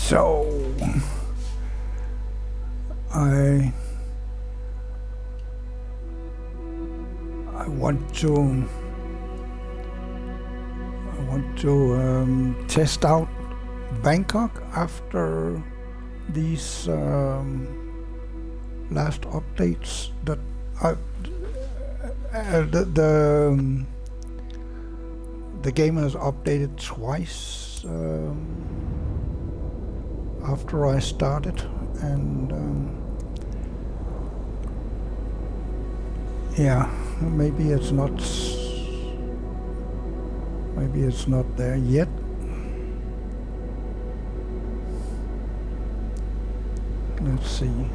So I want to test out Bangkok after these last updates that the game has updated twice after I started, and yeah, maybe it's not there yet. Let's see.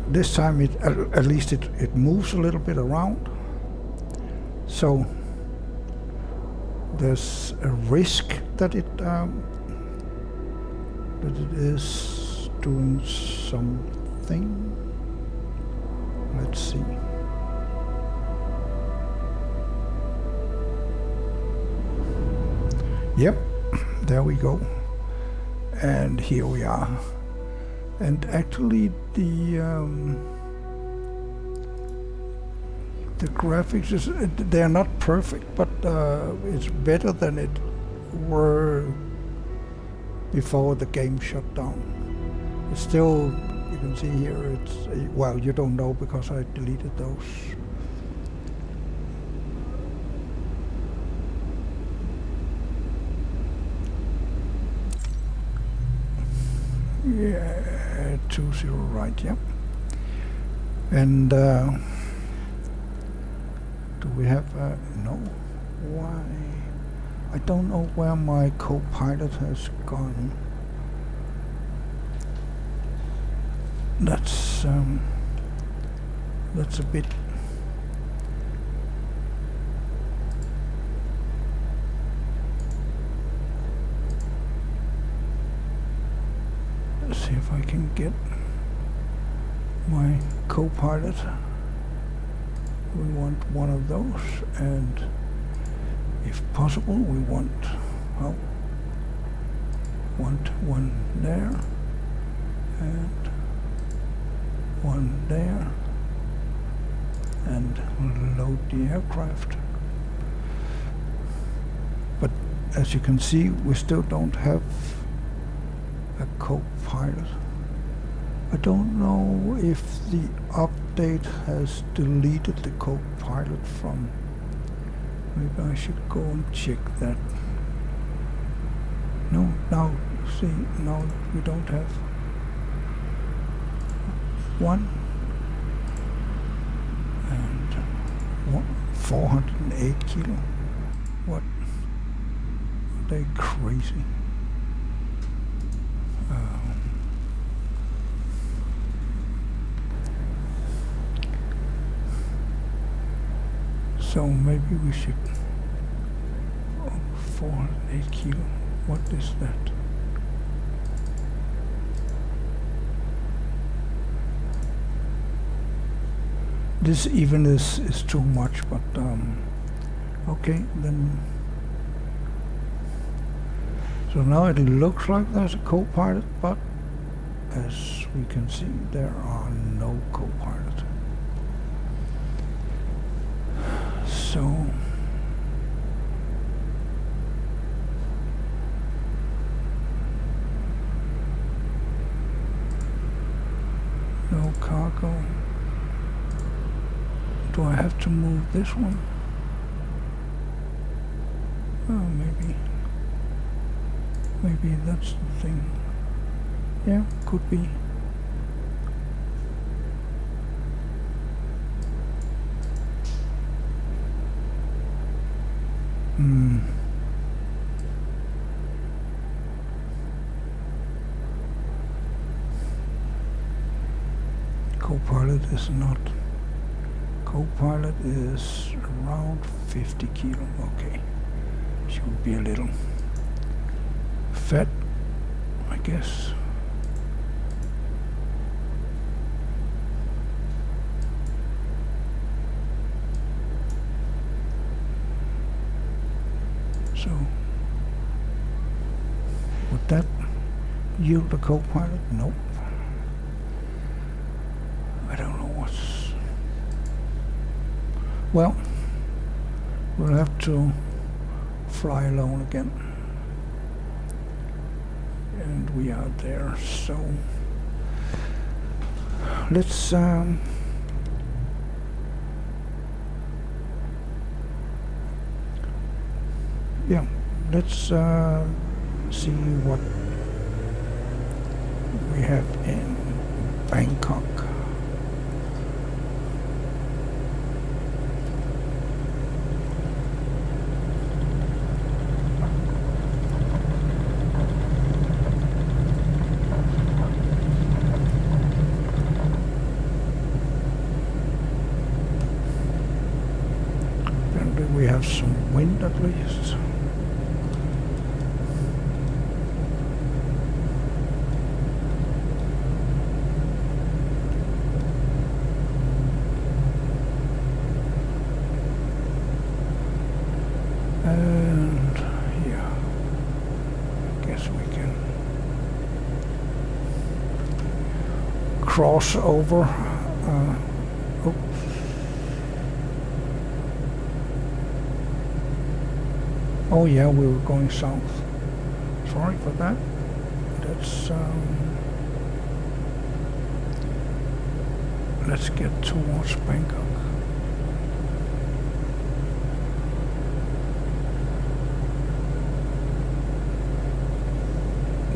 This time at least it moves a little bit around, so there's a risk that it is doing something. Let's see. Yep, there we go. And here we are. And actually the graphics they're not perfect, but it's better than it were before the game shut down. It's still, you can see here, it's well, you don't know because I deleted those. Yeah, 20 right, yep. And do we have no? Why? I don't know where my co-pilot has gone. That's a bit. Let's see if I can get my co-pilot. We want one of those, and if possible we want one there and one there, and load the aircraft. But as you can see, we still don't have a co-pilot. I don't know if the update has deleted the co-pilot from. Maybe I should go and check that. No, now see, now we don't have one and 408 kilo. What? Are they crazy? So maybe we should. 408 kilo. What is that? This even is too much, but okay then. So now it looks like there's a co-pilot, but as we can see, there are no co-pilot. So no cargo. Do I have to move this one? Oh, maybe that's the thing. Yeah, could be. Co-pilot is not. Co-pilot is around 50 kilo. Okay, should be a little fat, I guess. So Would that yield a co-pilot? Nope. I don't know what's... Well, we'll have to fly alone again. And we are there, so let's yeah, let's see what we have in Bangkok. Apparently we have some wind at least. And yeah, I guess we can cross over. Oh. Oh yeah, we were going south. Sorry for that. Let's get towards Bangkok.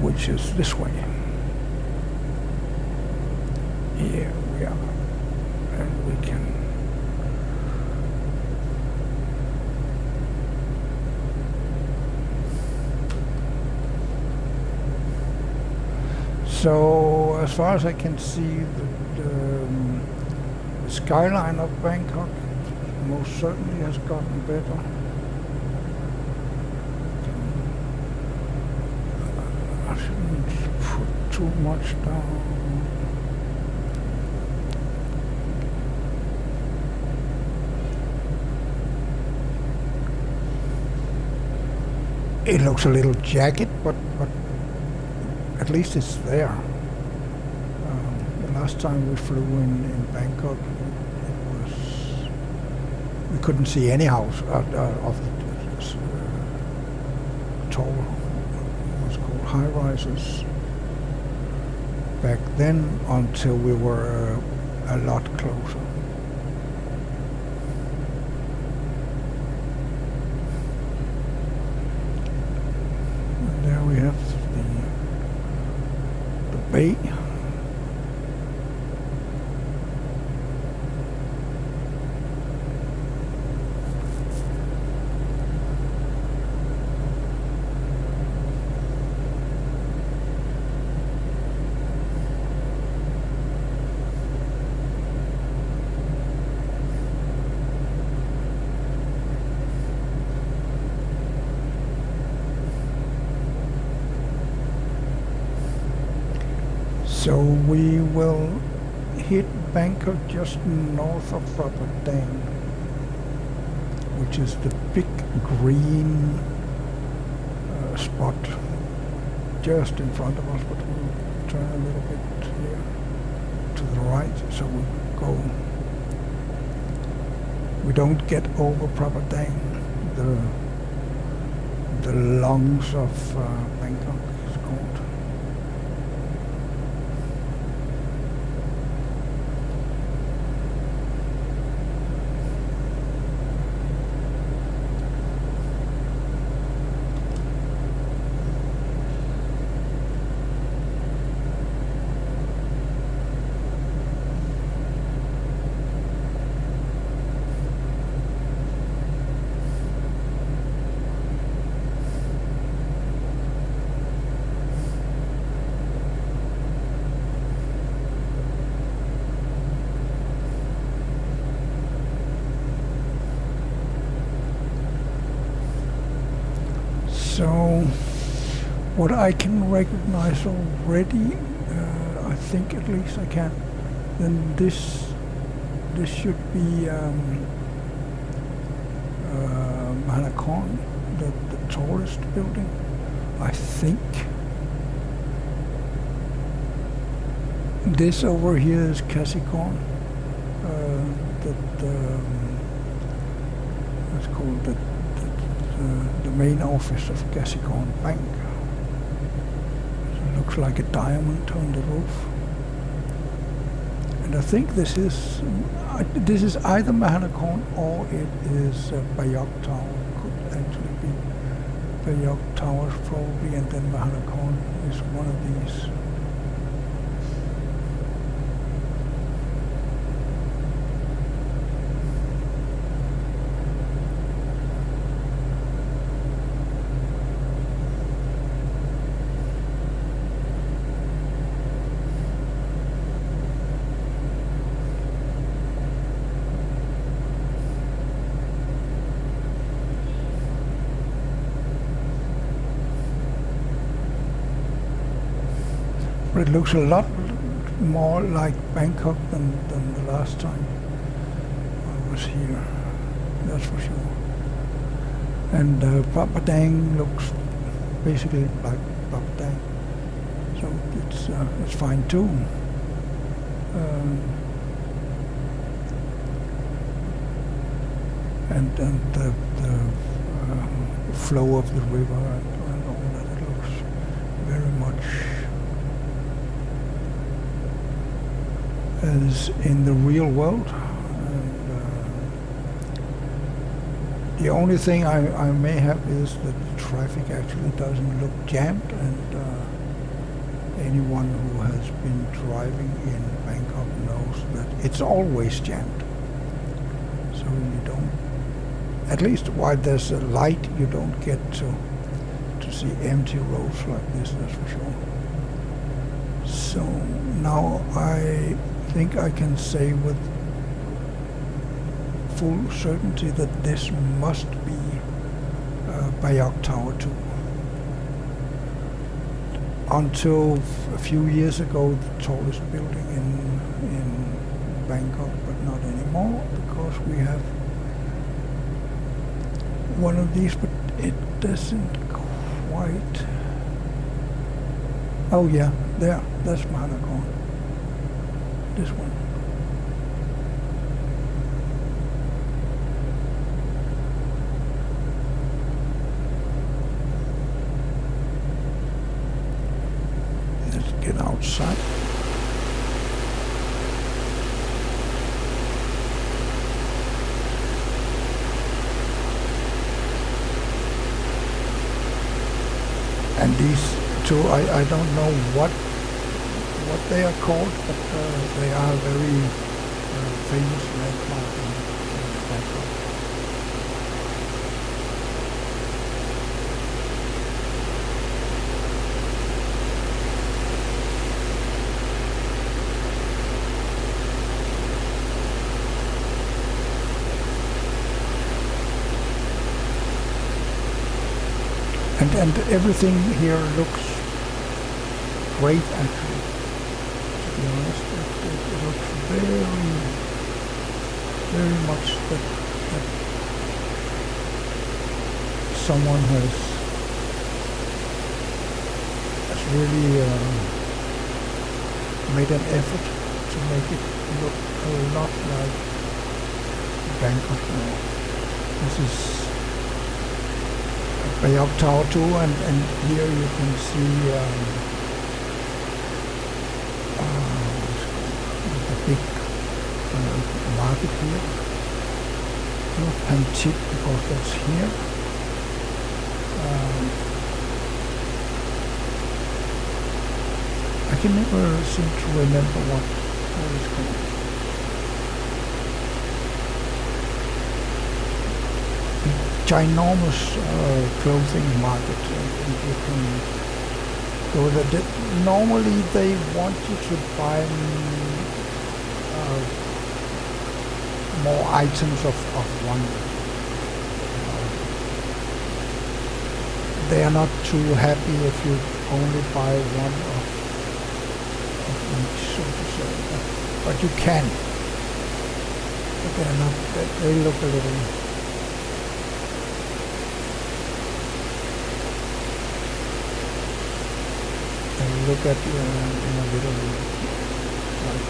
Which is this way. Here we are. And we can so as far as I can see, the skyline of Bangkok most certainly has gotten better. I shouldn't put too much down. It looks a little jagged, but at least it's there. The last time we flew in Bangkok, we couldn't see any house of the tall, what's called high-rises back then until we were a lot closer. And there we have the bay. So we will hit Bangkok just north of Rotterdam, which is the big green spot just in front of us, but we'll turn a little bit here to the right so we don't get over Rotterdam, the lungs of Bangkok is called. So what I can recognize already, I think at least I can, then this should be Manakon, the tallest building, I think. This over here is Capricorn. That's called the main office of Capricorn Bank. It looks like a diamond on the roof. And I think this is either Mahanakorn or it is Bangkok Tower. Could actually be Bangkok Towers probably, and then Mahanakorn is one of these. But it looks a lot more like Bangkok than the last time I was here, that's for sure. And Papadang looks basically like Papadang, so it's fine too. And the flow of the river and all that, it looks very much as in the real world. And the only thing I may have is that the traffic actually doesn't look jammed, and anyone who has been driving in Bangkok knows that it's always jammed. So you don't, at least while there's a light, you don't get to see empty roads like this, that's for sure. So now I think I can say with full certainty that this must be Bangkok Tower 2. Until a few years ago, the tallest building in Bangkok, but not anymore, because we have one of these, but it doesn't quite. Oh yeah, there, that's Mahanakorn. This one. Let's get outside. And these two, I don't know what they are called, but they are very famous landmark in Bangkok. And everything here looks great, actually. To be honest, it looks very much that someone has really made an effort to make it look a lot like Bangkok now. This is Bangkok Tower 2, and here you can see the big market here. Not Panchit, because that's here. I can never seem to remember what it's called. Ginormous clothing market, and you can go there. Normally they want you to buy more items of one. They are not too happy if you only buy one of each, so to say. But you can. But they are not. They look a little. Look at you in a little like,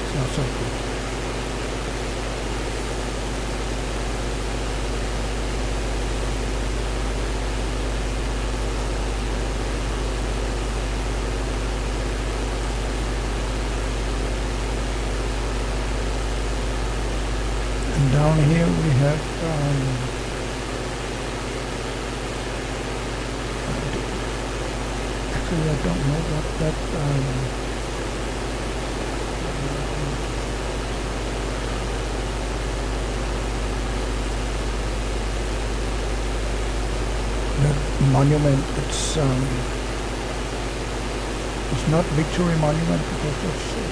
it's not so good. And down here we have actually I don't know what that that monument, it's not Victory Monument because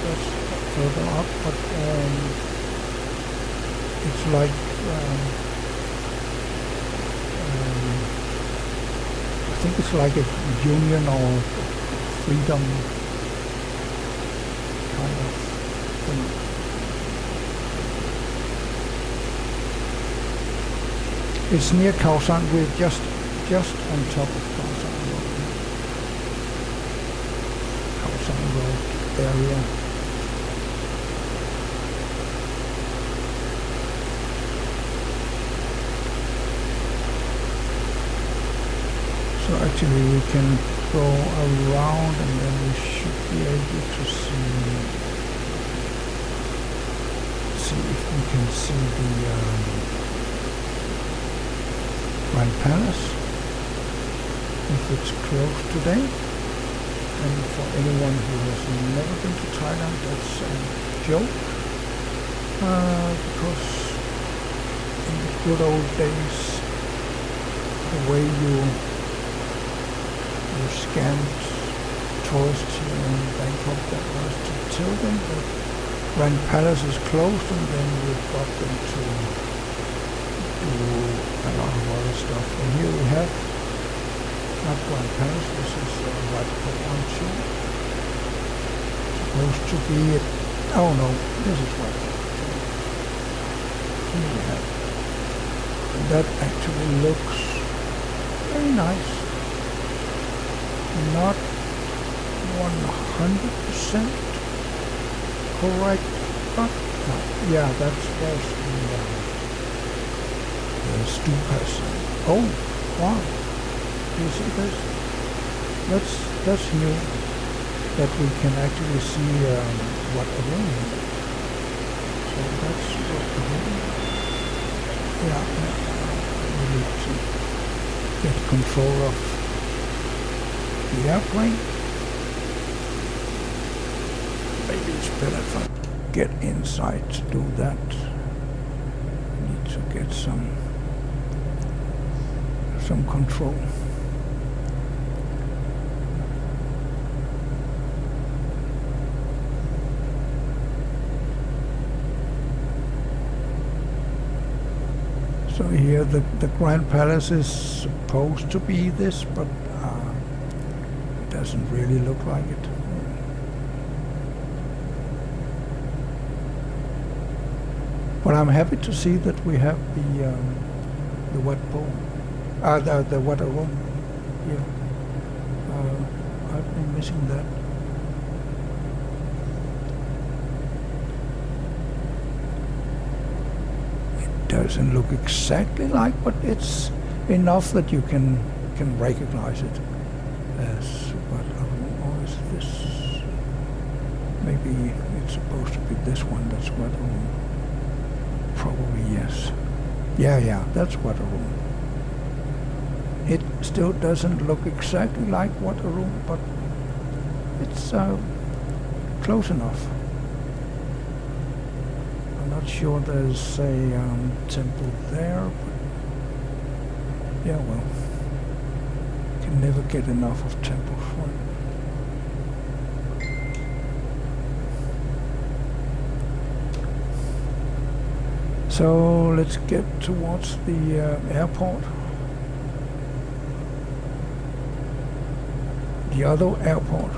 that's further up, but it's like I think it's like a union or freedom kind of thing. It's near Khao San. We're just on top of Khao San Road. Khao San Road area. So actually we can go around and then we should be able to see if we can see the Grand Palace, if it's closed today. And for anyone who has never been to Thailand, that's a joke, because in the good old days, the way you scammed tourists here in Bangkok, that was to tell them that Grand Palace is closed, and then we got them to do a lot of other stuff. And here we have not Grand Palace, this is Wat Arun too. Supposed to be it. Oh no, this is Wat Arun. Here we have. And that actually looks very nice. Not 100% correct, but yeah, there's the stupas. Oh, wow! You see this? That's new. That we can actually see Wat Arun. So that's Wat Arun. Yeah, we need to get control of the airplane. Maybe it's better if I get inside to do that. I need to get some control. So here the Grand Palace is supposed to be this, but doesn't really look like it. But I'm happy to see that we have the Wat Arun, the Wat Arun here. I've been missing that. It doesn't look exactly like, but it's enough that you can recognize it as Wat Arun. Or is this? Maybe it's supposed to be this one. That's Wat Arun. Probably yes. Yeah, that's Wat Arun. It still doesn't look exactly like Wat Arun, but it's close enough. I'm not sure there's a temple there, but yeah, well, can never get enough of temples, right? So let's get towards the airport. The other airport.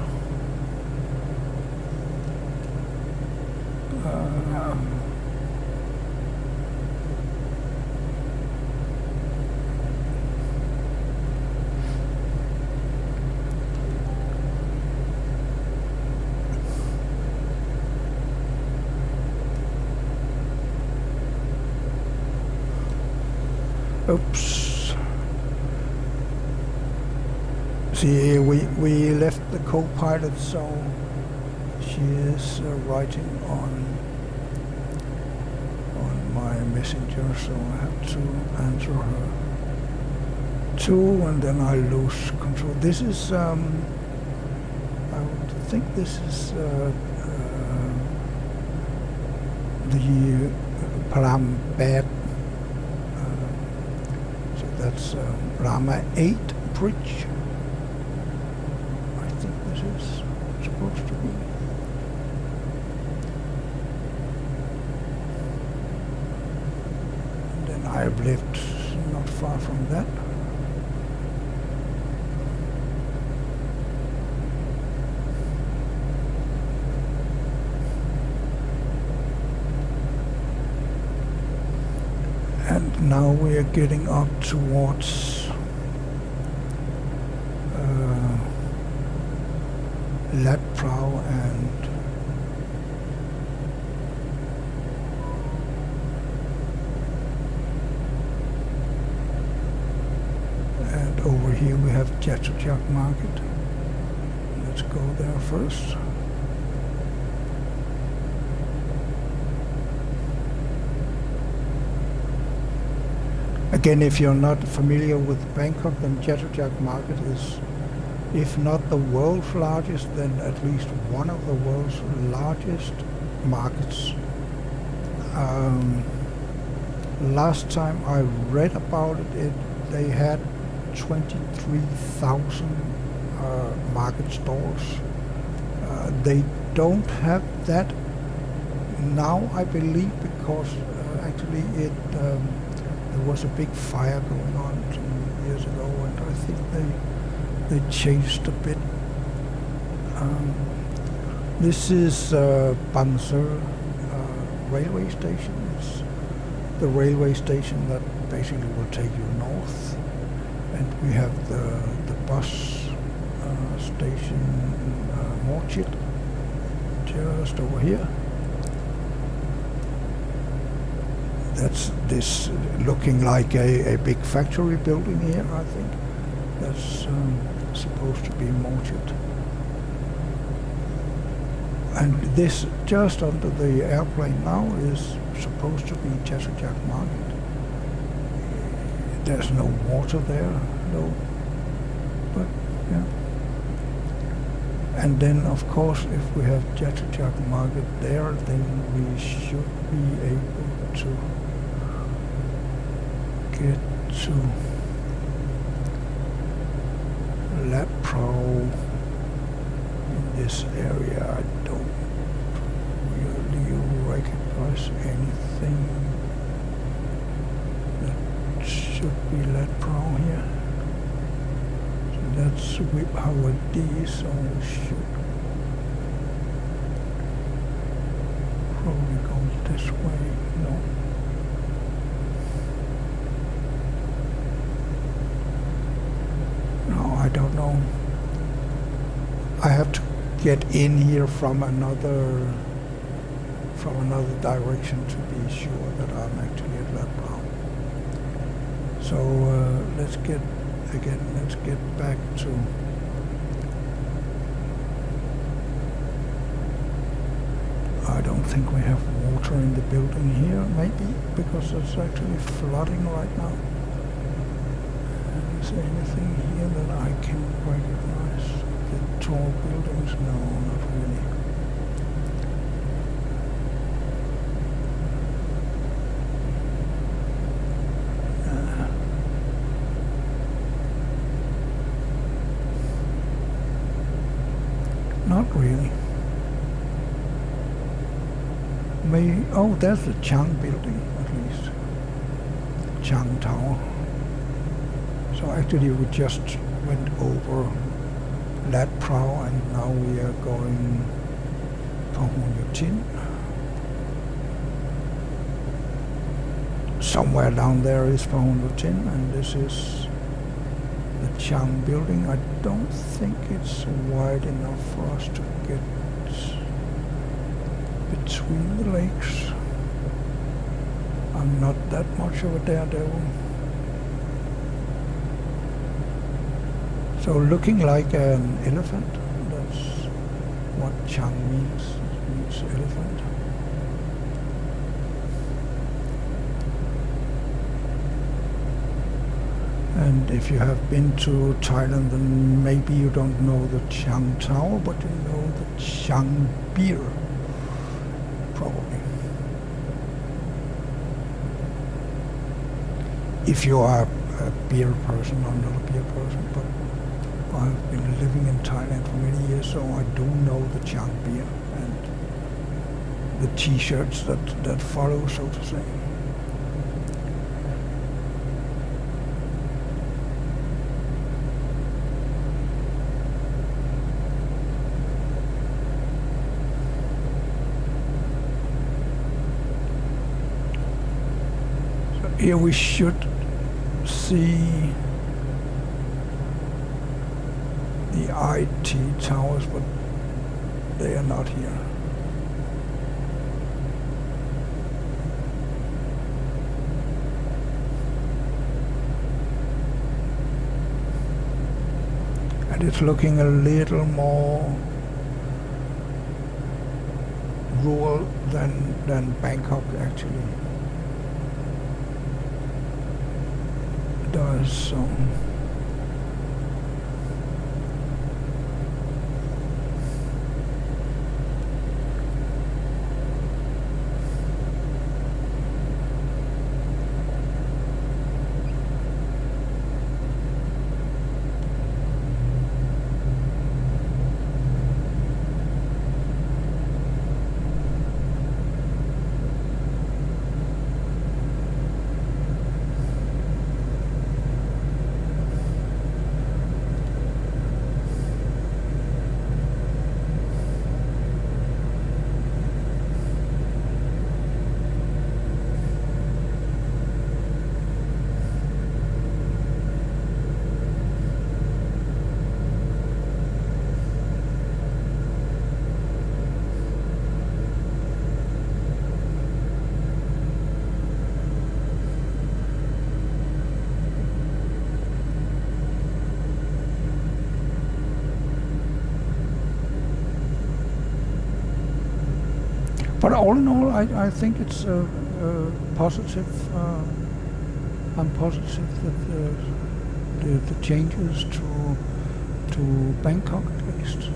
Oops. See, we left the co-pilot, so she is writing on my messenger, so I have to answer her too, and then I lose control. This is I would think this is the Parambad, so that's Rama 8 bridge. I think this is supposed to be. And then I've lived not far from that. And now we are getting up towards Lat Prow and over here we have Jatujak Market. Let's go there first. Again, if you're not familiar with Bangkok, then Jatujak Market is, if not the world's largest, then at least one of the world's largest markets. Last time I read about it, they had 23,000 market stalls. They don't have that now, I believe, because actually there was a big fire going on 2 years ago, and I think they changed a bit. This is Bansur railway station. It's the railway station that basically will take you north, and we have the bus station Morchit just over here. That's this looking like a big factory building here, I think. That's supposed to be Morchit. And this just under the airplane now is supposed to be Jatujak Market. There's no water there, no. But yeah. And then of course if we have Jatujak Market there, then we should be able to get to Lat Prow in this area. I don't really recognize anything that should be Lat Prow here. So that's Vibhavadi, so we should probably go this way. No. I don't know. I have to get in here from another direction to be sure that I'm actually at Lat Prow. So let's get back to I don't think we have water in the building here, maybe because it's actually flooding right now. Is there anything here that I can recognize? The tall buildings? No, not really. Not really. Oh, there's the Chang building, at least. Chang Tower. So actually we just went over Lat Prow and now we are going Pahonyutin. Somewhere down there is Pahonyutin, and this is the Chang building. I don't think it's wide enough for us to get between the lakes. I'm not that much of a daredevil. So looking like an elephant, that's what Chang means. It means elephant. And if you have been to Thailand, then maybe you don't know the Chiang Tower, but you know the Chiang beer, probably. If you are a beer person, I'm not a beer person, but I've been living in Thailand for many years, so I do know the Chiang beer and the t-shirts that follow, so to say. Here we should see the IT towers, but they are not here. And it's looking a little more rural than Bangkok actually does. So but all in all, I think it's positive. I'm positive that the changes to Bangkok at least.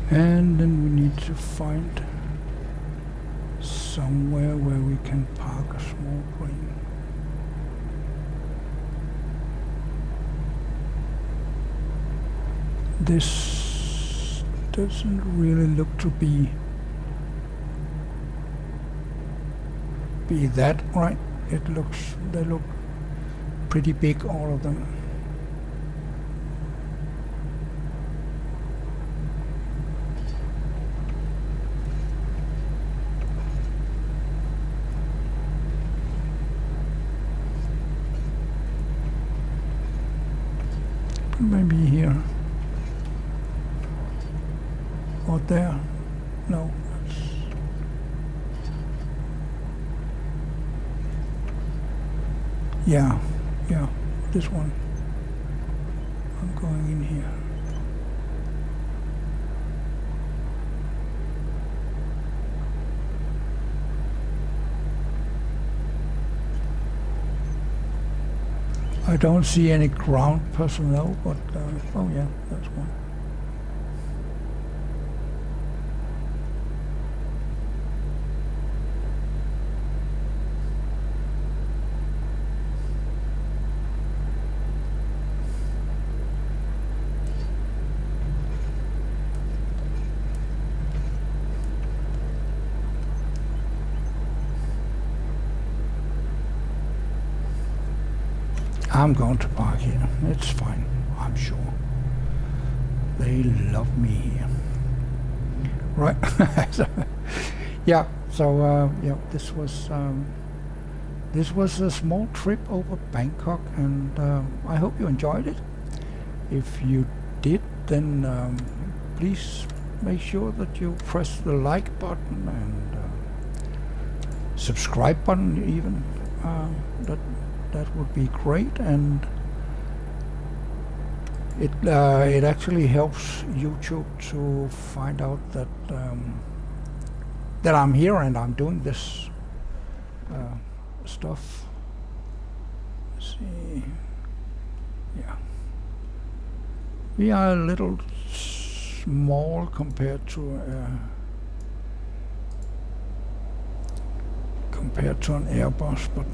And then we need to find somewhere where we can park a small plane. This doesn't really look to be that right. They look pretty big, all of them. Maybe here or there. No, yeah, this one. going in here. I don't see any ground personnel, but oh yeah, that's one. I'm going to park here. It's fine, I'm sure. They love me here. Right. Yeah. So yeah, this was a small trip over Bangkok, and I hope you enjoyed it. If you did, then please make sure that you press the like button and subscribe button even. That would be great, and it actually helps YouTube to find out that that I'm here and I'm doing this stuff. Let's see, yeah, we are a little small compared to an Airbus, but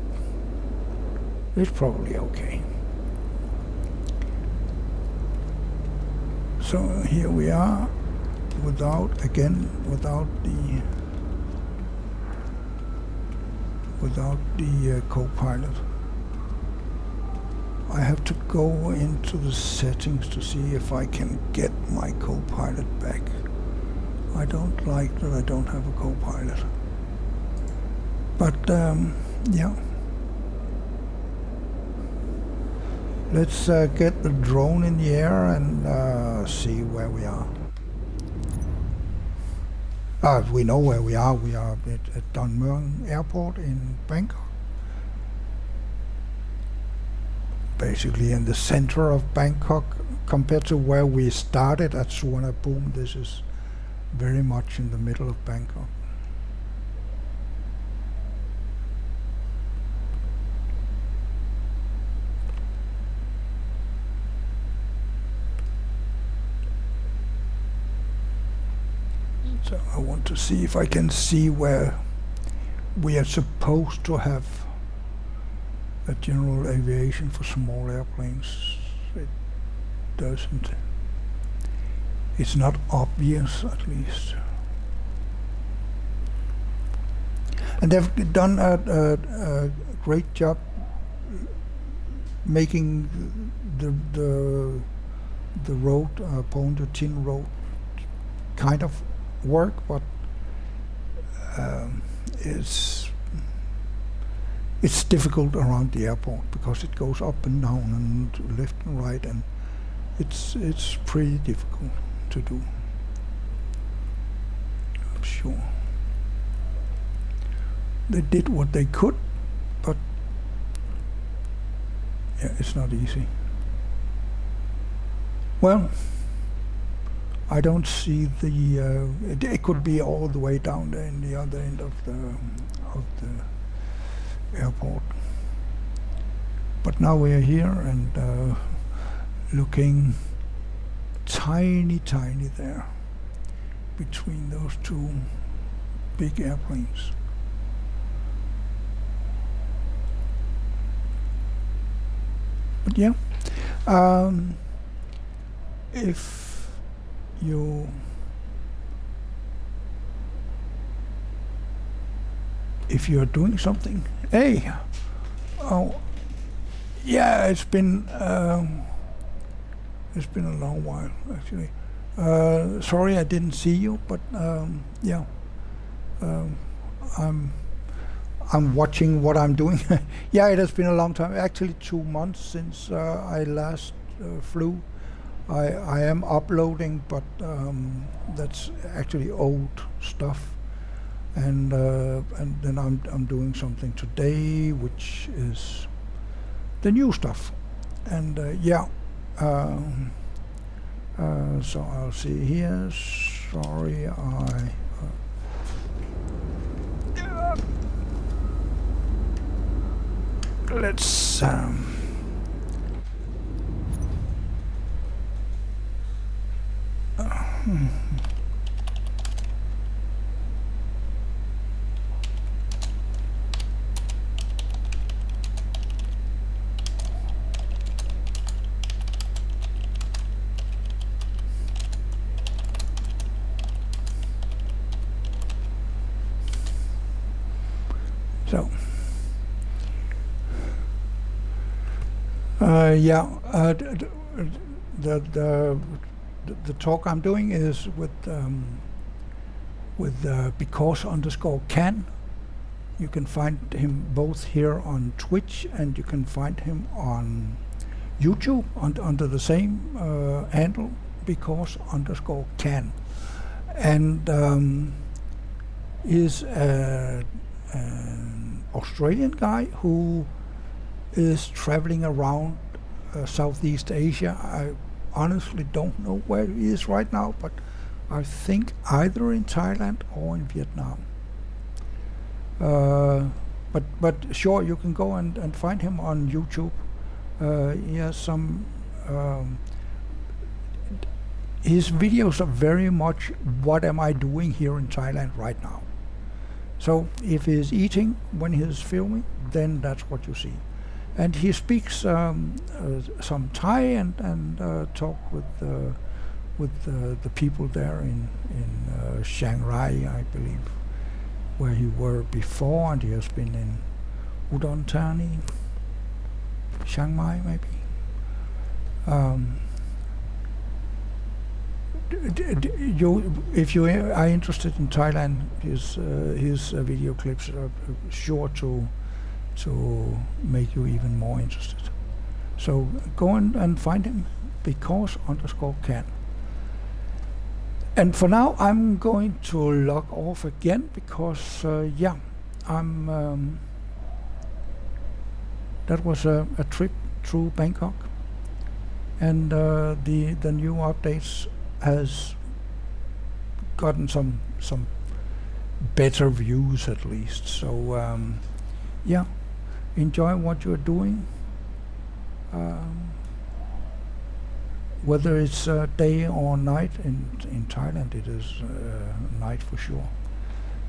it's probably okay. So here we are, without the co-pilot. I have to go into the settings to see if I can get my co-pilot back. I don't like that I don't have a co-pilot. But yeah. Let's get the drone in the air and see where we are. We know where we are. We are at Don Mueang Airport in Bangkok. Basically in the center of Bangkok, compared to where we started at Suvarnabhumi. This is very much in the middle of Bangkok. So I want to see if I can see where we are supposed to have a general aviation for small airplanes. It doesn't. It's not obvious, at least. And they've done a great job making the road, Pont Tin road, kind of work, but it's difficult around the airport because it goes up and down and left and right, and it's pretty difficult to do, I'm sure. They did what they could, but yeah, it's not easy. Well, I don't see the. It could be all the way down there in the other end of the airport. But now we are here and looking tiny there between those two big airplanes. But yeah, if you're doing something, hey, oh, yeah, it's been a long while actually. Sorry I didn't see you, but yeah, I'm watching what I'm doing. Yeah, it has been a long time, actually 2 months since I last flew. I am uploading, but that's actually old stuff, and then I'm doing something today, which is the new stuff, and yeah, So I'll see here. Sorry, let's so yeah, the talk I'm doing is with because_can. You can find him both here on Twitch, and you can find him on YouTube under the same handle, because_can. And is an Australian guy who is traveling around Southeast Asia. I honestly don't know where he is right now, but I think either in Thailand or in Vietnam. But sure, you can go and find him on YouTube. He has some his videos are very much what am I doing here in Thailand right now. So if he's eating when he's filming, then that's what you see. And he speaks some Thai and talk with the people there in Chiang Rai, I believe, where he were before, and he has been in Udon Thani, Chiang Mai maybe. If you are interested in Thailand, his video clips are sure to make you even more interested. So go and find him, because_can. And for now, I'm going to log off again because yeah, that was a trip through Bangkok, and the new updates has gotten some better views at least. So yeah, enjoy what you're doing. Whether it's day or night, in Thailand it is night for sure.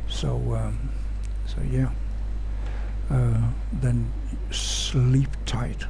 So so yeah, then sleep tight.